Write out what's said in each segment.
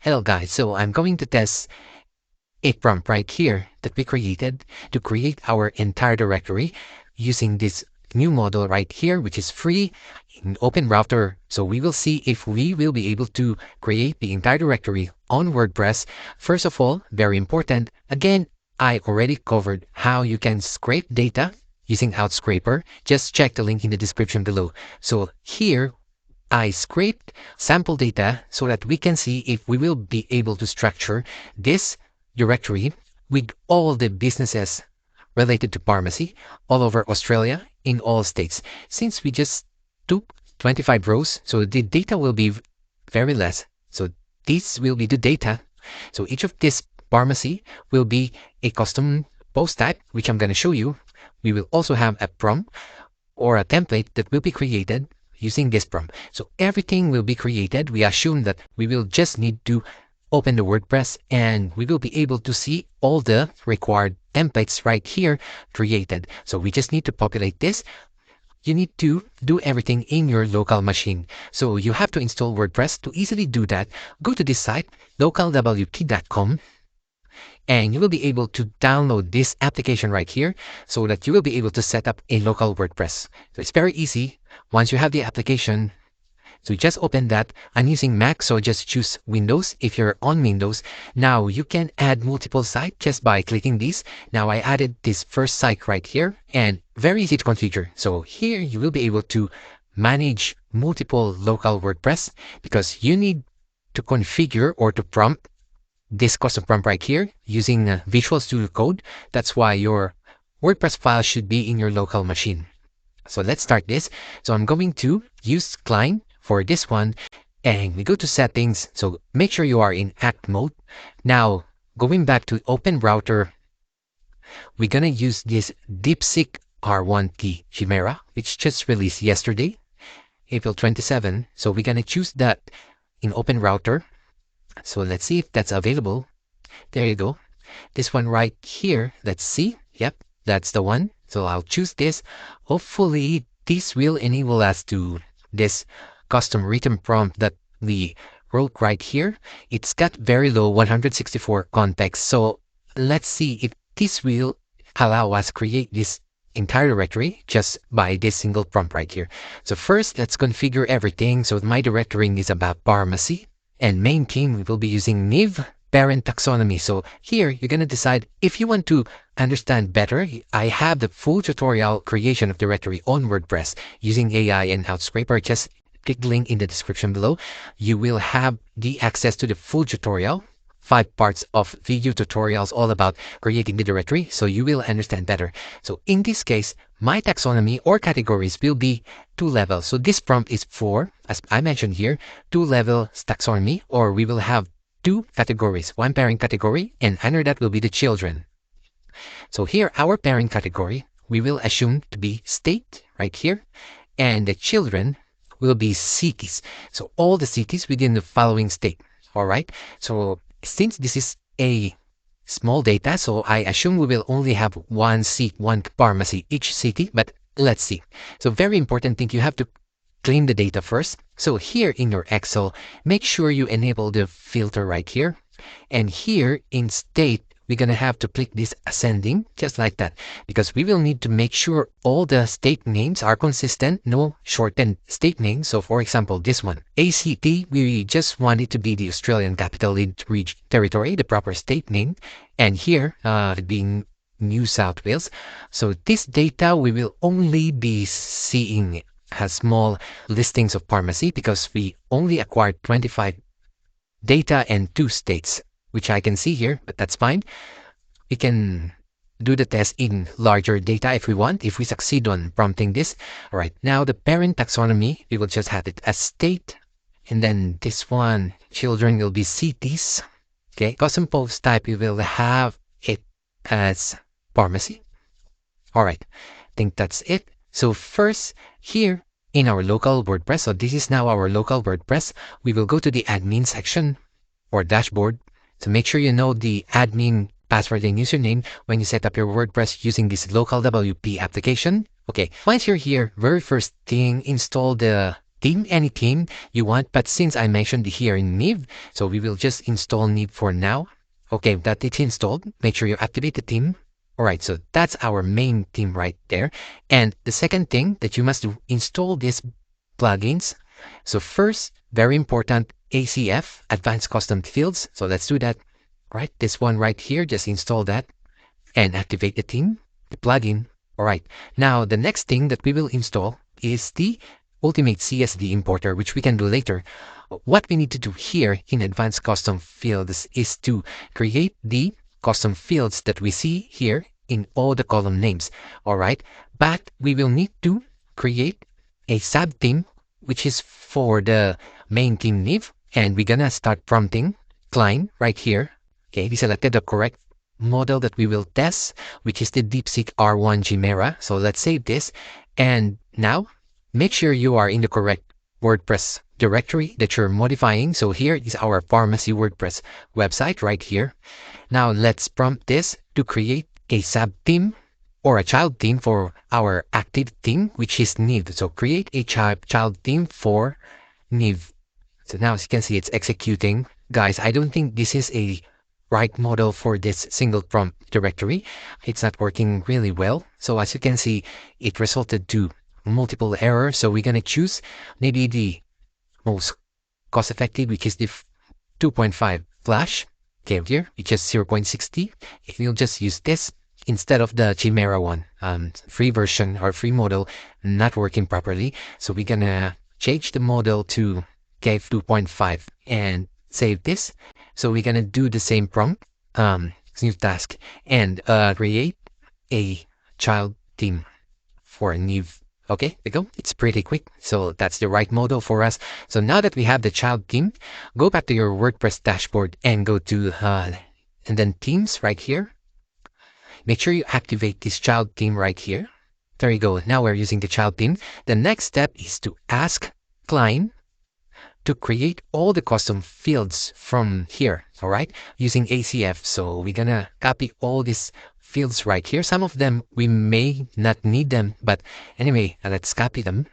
Hello guys, so I'm going to test a prompt right here that we created to create our entire directory using this new model right here, which is free in Open Router. So we will see if we will be able to create the entire directory on WordPress. First of all, very important, again, I already covered how you can scrape data using Outscraper. Just check the link in the description below. So here, I scraped sample data so that we can see if we will be able to structure this directory with all the businesses related to pharmacy all over Australia in all states. Since we just took 25 rows, so the data will be very less. So this will be the data. So each of this pharmacy will be a custom post type, which I'm going to show you. We will also have a prompt or a template that will be created using this prompt. So everything will be created. We assume that we will just need to open the WordPress and we will be able to see all the required templates right here created. So we just need to populate this. You need to do everything in your local machine. So you have to install WordPress. To easily do that, go to this site, localwp.com, and you will be able to download this application right here so that you will be able to set up a local WordPress. So it's very easy. Once you have the application, so just open that. I'm using Mac, so just choose Windows if you're on Windows. Now you can add multiple sites just by clicking these. Now I added this first site right here and very easy to configure. So here you will be able to manage multiple local WordPress because you need to configure or to prompt this custom prompt right here using Visual Studio Code. That's why your WordPress file should be in your local machine. So let's start this. So I'm going to use client for this one and we go to settings. So make sure you are in act mode. Now going back to Open Router, we're going to use this DeepSeek R1T Chimera, which just released yesterday, April 27. So we're going to choose that in Open Router. So let's see if that's available. There you go. This one right here. Let's see. Yep, that's the one. So I'll choose this. Hopefully this will enable us to this custom written prompt that we wrote right here. It's got very low 164 context. So let's see if this will allow us create this entire directory just by this single prompt right here. So first, let's configure everything. So my directory is about pharmacy and main theme. We will be using Niv parent taxonomy. So here you're going to decide if you want to understand better. I have the full tutorial creation of directory on WordPress using AI and Outscraper. Just click the link in the description below. You will have the access to the full tutorial, 5 parts of video tutorials all about creating the directory, so you will understand better. So in this case, my taxonomy or categories will be 2 levels. So this prompt is for, as I mentioned here, 2 levels taxonomy, or we will have 2 categories, one parent category, and under that will be the children. So here, our parent category, we will assume to be state right here, and the children will be cities. So all the cities within the following state. All right. So since this is a small data, so I assume we will only have one seat, one pharmacy each city, but let's see. So very important thing, you have to clean the data first. So here in your Excel, make sure you enable the filter right here. And here in state, we're going to have to click this ascending just like that, because we will need to make sure all the state names are consistent, no shortened state names. So for example, this one, ACT, we just want it to be the Australian Capital Territory, the proper state name. And here, being New South Wales. So this data, we will only be seeing as small listings of pharmacy because we only acquired 25 data and 2 states, which I can see here, but that's fine. We can do the test in larger data if we want, if we succeed on prompting this. All right, now the parent taxonomy, we will just have it as state. And then this one, children will be cities. Okay, custom post type, we will have it as pharmacy. All right, I think that's it. So first, here in our local WordPress, so this is now our local WordPress, we will go to the admin section or dashboard. So make sure you know the admin password and username when you set up your WordPress using this local WP application. Okay, once you're here, very first thing, install the theme, any theme you want. But since I mentioned here in Niv, so we will just install Niv for now. Okay, that it's installed, make sure you activate the theme. All right, so that's our main theme right there. And the second thing that you must do, install these plugins. So first, very important, ACF, Advanced Custom Fields. So let's do that. All right, this one right here, just install that and activate the theme, the plugin. All right, now the next thing that we will install is the Ultimate CSV importer, which we can do later. What we need to do here in Advanced Custom Fields is to create the custom fields that we see here in all the column names. All right, but we will need to create a sub theme, which is for the main theme Niv, and we're gonna start prompting Klein right here. Okay, we selected the correct model that we will test, which is the DeepSeek R1 Chimera. So let's save this, and now make sure you are in the correct WordPress directory that you're modifying. So here is our pharmacy WordPress website right here. Now let's prompt this to create a sub theme or a child theme for our active theme, which is Niv. So create a child theme for Niv. So now as you can see, it's executing. Guys, I don't think this is a right model for this single prompt directory. It's not working really well. So as you can see, it resulted to multiple errors. So we're going to choose maybe the most cost effective, which is the 2.5 flash. Okay, here, which is 0.60. If you'll just use this instead of the Chimera one, free version or free model, not working properly. So we're going to change the model to Cave 2.5 and save this. So we're going to do the same prompt, new task, and create a child theme for a Niv. Okay, there you go. It's pretty quick. So that's the right model for us. So now that we have the child theme, go back to your WordPress dashboard and go to, and then themes right here. Make sure you activate this child theme right here. There you go. Now we're using the child theme. The next step is to ask Klein to create all the custom fields from here, all right, using ACF. So we're gonna copy all these fields right here. Some of them we may not need them, but anyway, let's copy them.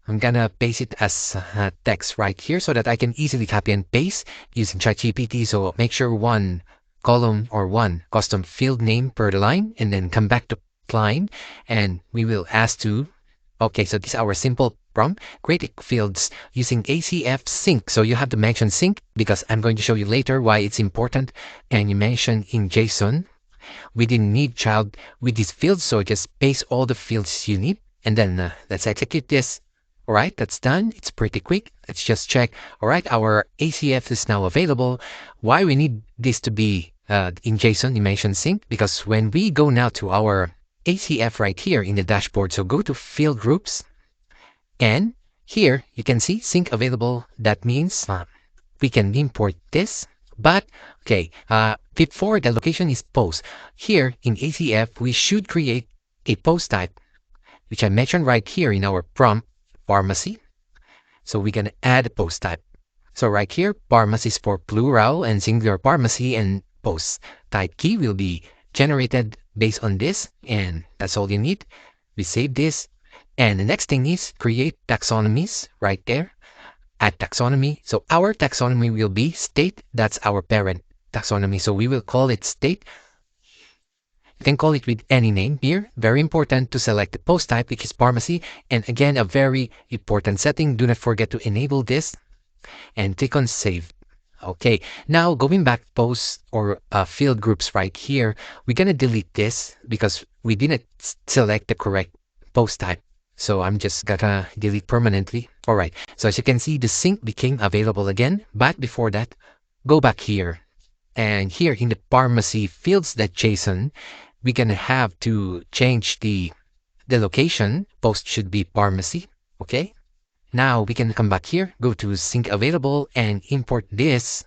I'm gonna paste it as text right here so that I can easily copy and paste using ChatGPT. So make sure one column or one custom field name per line, and then come back to Klein, and we will ask to, okay, so this is our simple prompt, create fields using ACF sync. So you have to mention sync because I'm going to show you later why it's important. And you mention in JSON, we didn't need child with these fields, so just paste all the fields you need, and then let's execute this. All right, that's done. It's pretty quick. Let's just check. All right, our ACF is now available. Why we need this to be in JSON, you mentioned sync, because when we go now to our ACF right here in the dashboard, so go to field groups, and here you can see sync available. That means we can import this. But okay, before the location is post, here in ACF we should create a post type, which I mentioned right here in our prompt, pharmacy. So we're gonna add a post type. So right here, pharmacy is for plural and singular pharmacy, and post type key will be generated based on this, and that's all you need. We save this, and the next thing is create taxonomies right there. Add taxonomy. So our taxonomy will be state. That's our parent taxonomy. So we will call it state. You can call it with any name here. Very important to select the post type, which is pharmacy. And again, a very important setting. Do not forget to enable this and click on save. Okay, now going back post or field groups right here, we're gonna delete this because we didn't select the correct post type. So I'm just gonna delete permanently. All right, so as you can see, the sync became available again. But before that, go back here. And here in the pharmacy fields.json, we're gonna have to change the location. Post should be pharmacy, okay? Now we can come back here, go to sync available and import this.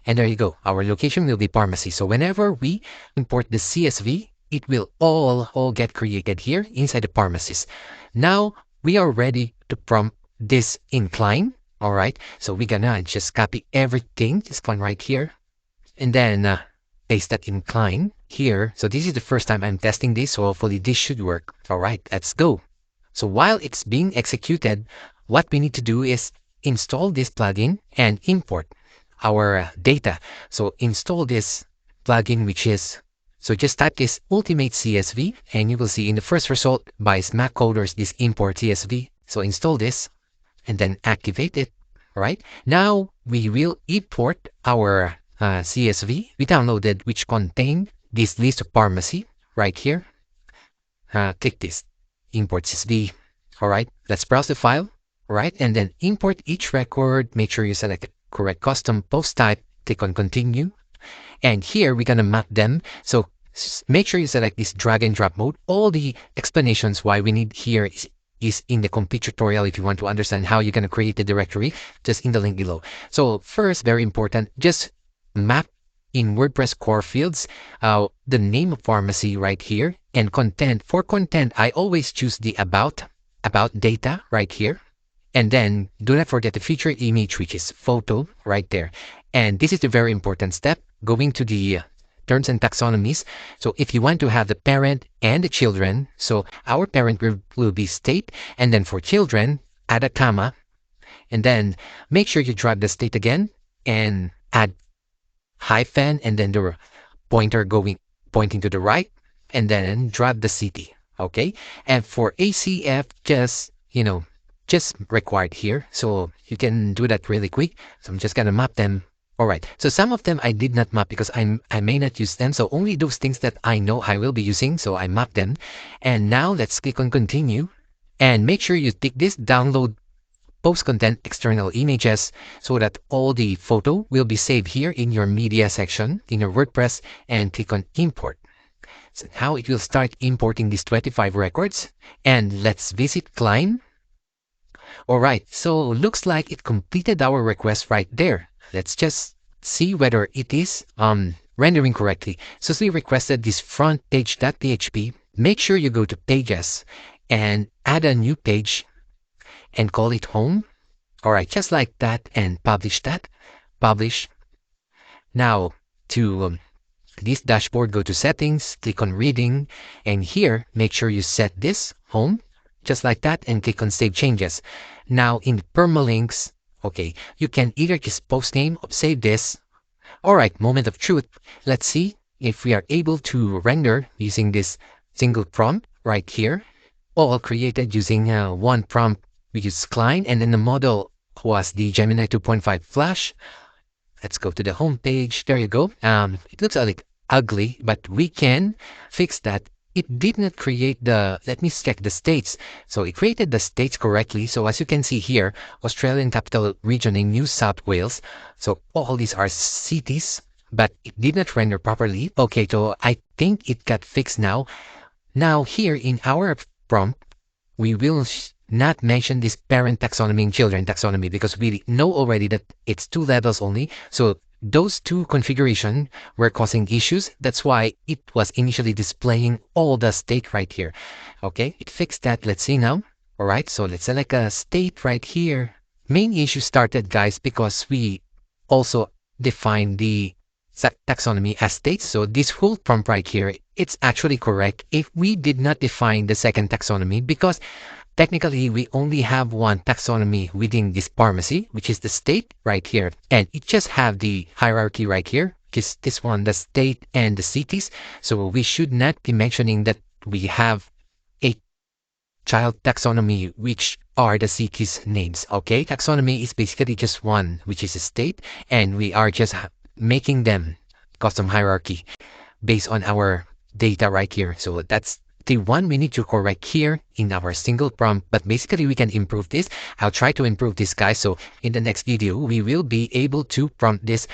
And there you go. Our location will be pharmacy. So whenever we import the CSV, it will all get created here inside the pharmacies. Now we are ready to prompt this in Klein. All right. So we're gonna just copy everything, this one right here, and then paste that in Klein here. So this is the first time I'm testing this, so hopefully this should work. All right, let's go. So while it's being executed, what we need to do is install this plugin and import our data. So install this plugin, which is, so just type this Ultimate CSV, and you will see in the first result by Smack Coders this import CSV. So install this and then activate it. All right. Now we will import our CSV we downloaded, which contain this list of pharmacy right here. Click this import CSV. All right. Let's browse the file. All right. And then import each record. Make sure you select the correct custom post type. Click on continue. And here we're going to map them. So make sure you select this drag and drop mode. All the explanations why we need here is in the complete tutorial. If you want to understand how you're going to create the directory, just in the link below. So first, very important, just map in WordPress core fields the name of pharmacy right here, and content. For content, I always choose the about data right here. And then do not forget the feature image, which is photo right there. And this is a very important step, going to the terms and taxonomies. So if you want to have the parent and the children, so our parent will be state, and then for children, add a comma, and then make sure you drag the state again and add hyphen, and then the pointer pointing to the right, and then drag the city. Okay. And for ACF, just required here. So you can do that really quick. So I'm just going to map them. All right. So some of them I did not map because I may not use them. So only those things that I know I will be using. So I map them. And now let's click on continue. And make sure you tick this download post content external images, so that all the photo will be saved here in your media section in your WordPress, and click on import. So now it will start importing these 25 records. And let's visit Climb. All right, so looks like it completed our request right there. Let's just see whether it is rendering correctly. So we requested this front page.php. Make sure you go to pages and add a new page and call it home. All right, just like that, and publish that. Publish. Now to this dashboard, go to settings, click on reading, and here make sure you set this home. Just like that, and click on Save Changes. Now in permalinks, okay, you can either just post name or save this. All right, moment of truth. Let's see if we are able to render using this single prompt right here, all created using one prompt. We use Klein, and then the model was the Gemini 2.5 Flash. Let's go to the home page. There you go. It looks like ugly, but we can fix that. It did not create let me check the states. So it created the states correctly. So as you can see here, Australian Capital Region in New South Wales. So all these are cities, but it did not render properly. Okay, so I think it got fixed now. Now here in our prompt, we will not mention this parent taxonomy and children taxonomy, because we know already that it's 2 levels only. So those 2 configuration were causing issues. That's why it was initially displaying all the state right here. Okay, it fixed that. Let's see now. All right, so let's select a state right here. Main issue started, guys, because we also defined the taxonomy as states. So this whole prompt right here, it's actually correct if we did not define the second taxonomy, because technically, we only have one taxonomy within this pharmacy, which is the state right here. And it just have the hierarchy right here, which is this one, the state and the cities. So we should not be mentioning that we have a child taxonomy, which are the cities names. Okay, taxonomy is basically just one, which is a state. And we are just making them custom hierarchy based on our data right here. So that's the one we need to correct here in our single prompt, but basically we can improve this. I'll try to improve this, guys. So in the next video, we will be able to prompt this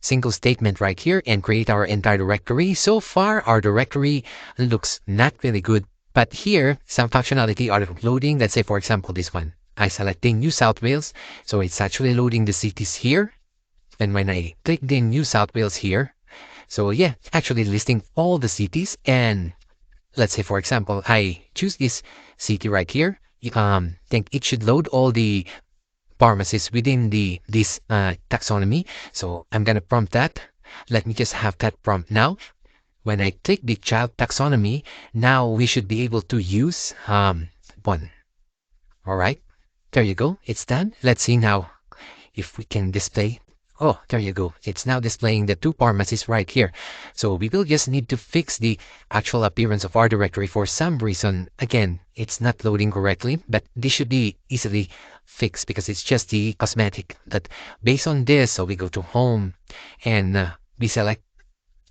single statement right here and create our entire directory. So far, our directory looks not really good, but here some functionality are loading. Let's say, for example, this one. I selecting New South Wales, so it's actually loading the cities here. And when I click the New South Wales here, so yeah, actually listing all the cities. And let's say, for example, I choose this city right here. Think it should load all the pharmacies within this taxonomy. So I'm gonna prompt that. Let me just have that prompt now. When I click the child taxonomy, now we should be able to use one. All right. there you go. It's done. Let's see now if we can display. Oh, there you go. It's now displaying the two pharmacies right here. So we will just need to fix the actual appearance of our directory. For some reason, again, it's not loading correctly, but this should be easily fixed because it's just the cosmetic. But based on this, so we go to home and we select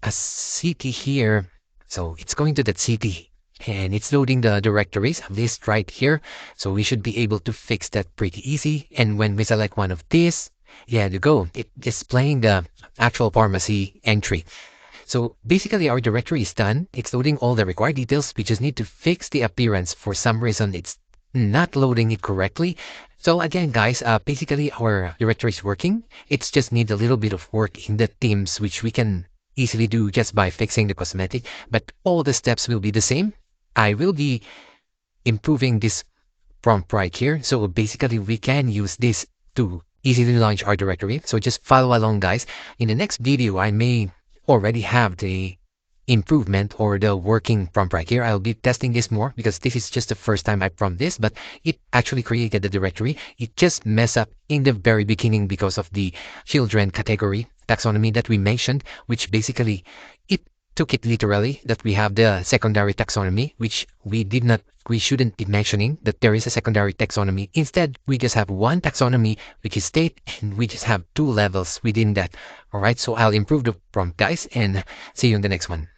a city here. So it's going to that city and it's loading the directories list right here. So we should be able to fix that pretty easy. And when we select one of these, yeah, to go, it's displaying the actual pharmacy entry. So basically our directory is done. It's loading all the required details. We just need to fix the appearance. For some reason, it's not loading it correctly. So again, guys, basically our directory is working. It's just need a little bit of work in the themes, which we can easily do just by fixing the cosmetic. But all the steps will be the same. I will be improving this prompt right here. So basically we can use this to easily launch our directory. So just follow along, guys. In the next video, I may already have the improvement or the working prompt right here. I'll be testing this more because this is just the first time I prompt this, but it actually created the directory. It just messed up in the very beginning because of the children category taxonomy that we mentioned, which basically it took it literally that we have the secondary taxonomy, which we shouldn't be mentioning that there is a secondary taxonomy. Instead, we just have one taxonomy, which is state, and we just have two levels within that. All right, so I'll improve the prompt, guys, and see you in the next one.